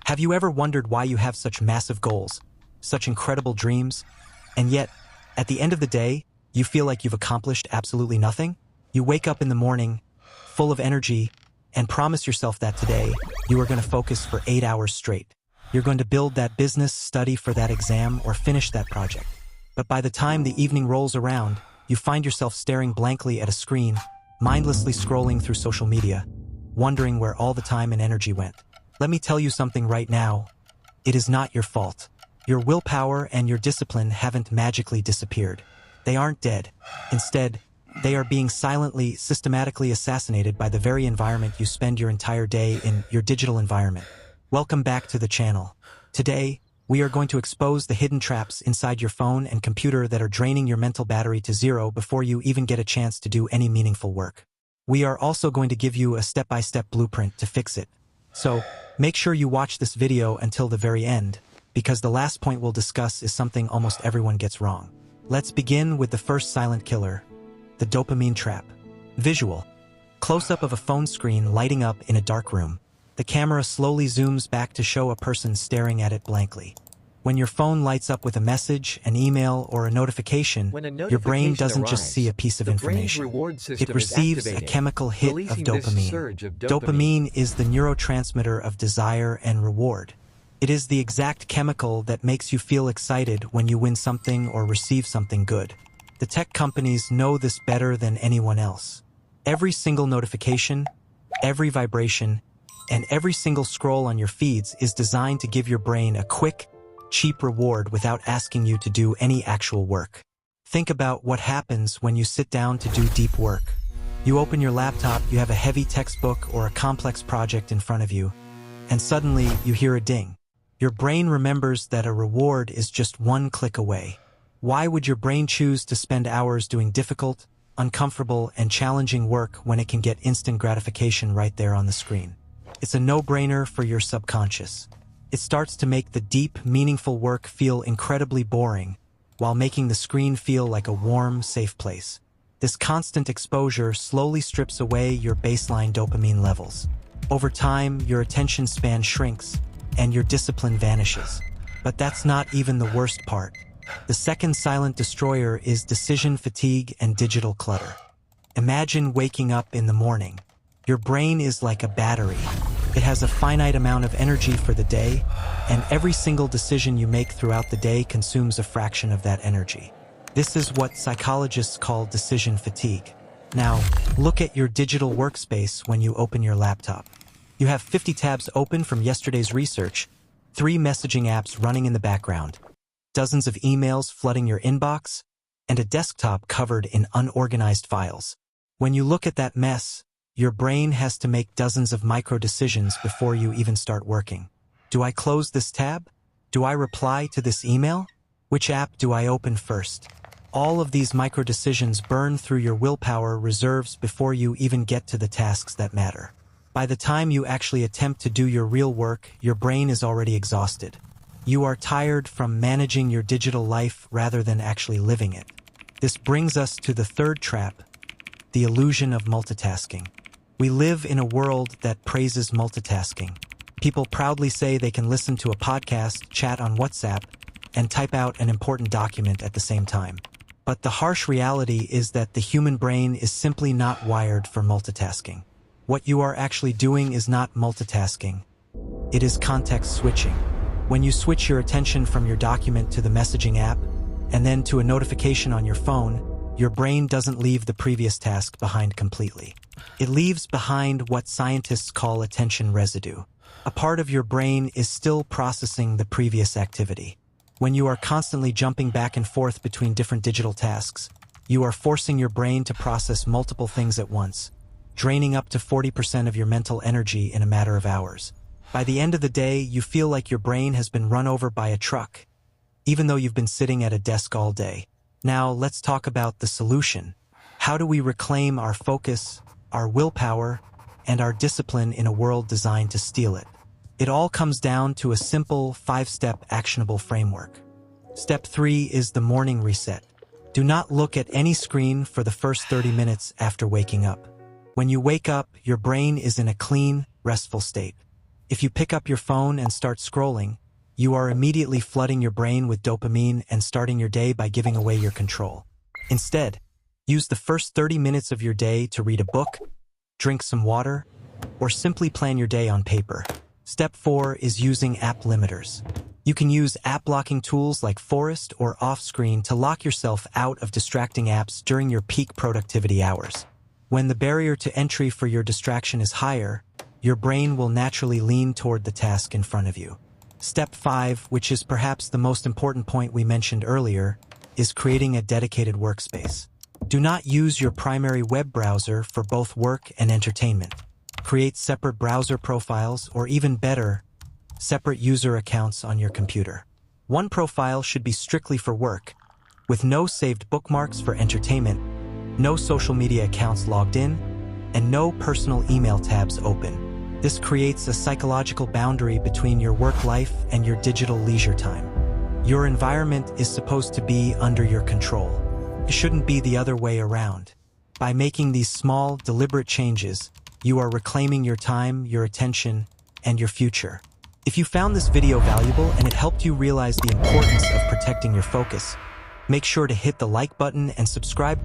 Have you ever wondered why you have such massive goals, such incredible dreams, and yet, at the end of the day, you feel like you've accomplished absolutely nothing? You wake up in the morning, full of energy, and promise yourself that today, you are going to focus for 8 hours straight. You're going to build that business, study for that exam, or finish that project. But by the time the evening rolls around, you find yourself staring blankly at a screen, mindlessly scrolling through social media, wondering where all the time and energy went. Let me tell you something right now. It is not your fault. Your willpower and your discipline haven't magically disappeared. They aren't dead. Instead, they are being silently, systematically assassinated by the very environment you spend your entire day in, your digital environment. Welcome back to the channel. Today, we are going to expose the hidden traps inside your phone and computer that are draining your mental battery to zero before you even get a chance to do any meaningful work. We are also going to give you a step-by-step blueprint to fix it. So, make sure you watch this video until the very end, because the last point we'll discuss is something almost everyone gets wrong. Let's begin with the first silent killer, the dopamine trap. Visual. Close-up of a phone screen lighting up in a dark room. The camera slowly zooms back to show a person staring at it blankly. When your phone lights up with a message, an email, or a notification, your brain doesn't just see a piece of information. It receives a chemical hit of dopamine. Dopamine is the neurotransmitter of desire and reward. It is the exact chemical that makes you feel excited when you win something or receive something good. The tech companies know this better than anyone else. Every single notification, every vibration, and every single scroll on your feeds is designed to give your brain a quick, cheap reward without asking you to do any actual work. Think about what happens when you sit down to do deep work. You open your laptop, you have a heavy textbook or a complex project in front of you, and suddenly you hear a ding. Your brain remembers that a reward is just one click away. Why would your brain choose to spend hours doing difficult, uncomfortable, and challenging work when it can get instant gratification right there on the screen? It's a no-brainer for your subconscious. It starts to make the deep, meaningful work feel incredibly boring, while making the screen feel like a warm, safe place. This constant exposure slowly strips away your baseline dopamine levels. Over time, your attention span shrinks, and your discipline vanishes. But that's not even the worst part. The second silent destroyer is decision fatigue and digital clutter. Imagine waking up in the morning. Your brain is like a battery. It has a finite amount of energy for the day, and every single decision you make throughout the day consumes a fraction of that energy. This is what psychologists call decision fatigue. Now, look at your digital workspace when you open your laptop. You have 50 tabs open from yesterday's research, 3 messaging apps running in the background, dozens of emails flooding your inbox, and a desktop covered in unorganized files. When you look at that mess, your brain has to make dozens of micro-decisions before you even start working. Do I close this tab? Do I reply to this email? Which app do I open first? All of these micro-decisions burn through your willpower reserves before you even get to the tasks that matter. By the time you actually attempt to do your real work, your brain is already exhausted. You are tired from managing your digital life rather than actually living it. This brings us to the third trap, the illusion of multitasking. We live in a world that praises multitasking. People proudly say they can listen to a podcast, chat on WhatsApp, and type out an important document at the same time. But the harsh reality is that the human brain is simply not wired for multitasking. What you are actually doing is not multitasking. It is context switching. When you switch your attention from your document to the messaging app, and then to a notification on your phone, your brain doesn't leave the previous task behind completely. It leaves behind what scientists call attention residue. A part of your brain is still processing the previous activity. When you are constantly jumping back and forth between different digital tasks, you are forcing your brain to process multiple things at once, draining up to 40% of your mental energy in a matter of hours. By the end of the day, you feel like your brain has been run over by a truck, even though you've been sitting at a desk all day. Now, let's talk about the solution. How do we reclaim our focus, our willpower, and our discipline in a world designed to steal it? It all comes down to a simple 5-step actionable framework. Step 3 is the morning reset. Do not look at any screen for the first 30 minutes after waking up. When you wake up, your brain is in a clean, restful state. If you pick up your phone and start scrolling, you are immediately flooding your brain with dopamine and starting your day by giving away your control. Instead, use the first 30 minutes of your day to read a book, drink some water, or simply plan your day on paper. Step 4 is using app limiters. You can use app blocking tools like Forest or Offscreen to lock yourself out of distracting apps during your peak productivity hours. When the barrier to entry for your distraction is higher, your brain will naturally lean toward the task in front of you. Step 5, which is perhaps the most important point we mentioned earlier, is creating a dedicated workspace. Do not use your primary web browser for both work and entertainment. Create separate browser profiles, or even better, separate user accounts on your computer. One profile should be strictly for work, with no saved bookmarks for entertainment, no social media accounts logged in, and no personal email tabs open. This creates a psychological boundary between your work life and your digital leisure time. Your environment is supposed to be under your control. It shouldn't be the other way around. By making these small, deliberate changes, you are reclaiming your time, your attention, and your future. If you found this video valuable and it helped you realize the importance of protecting your focus, make sure to hit the like button and subscribe.